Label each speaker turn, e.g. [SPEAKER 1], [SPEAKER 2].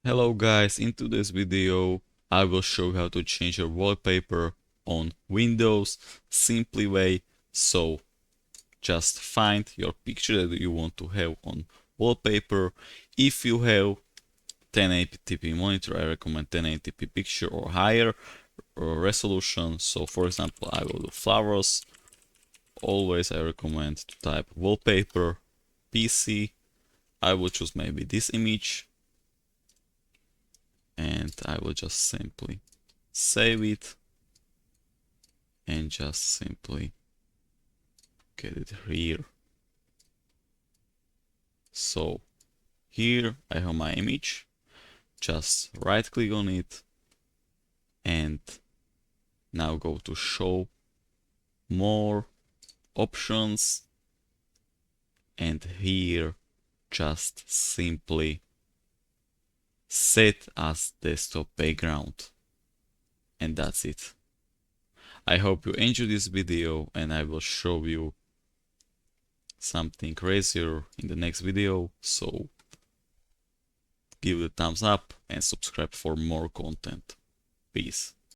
[SPEAKER 1] Hello guys, in today's video I will show you how to change your wallpaper on Windows simply way. So just find your picture that you want to have on wallpaper. If you have 1080p monitor, I recommend 1080p picture or higher resolution. So for example, I will do flowers. Always I recommend to type wallpaper PC. I will choose maybe this image and I will just simply save it and just simply get it here. So here I have my image, just right click on it and now go to show more options, and here just simply set as desktop background, and that's it. I hope you enjoyed this video and I will show you something crazier in the next video, so give it a thumbs up and subscribe for more content. Peace.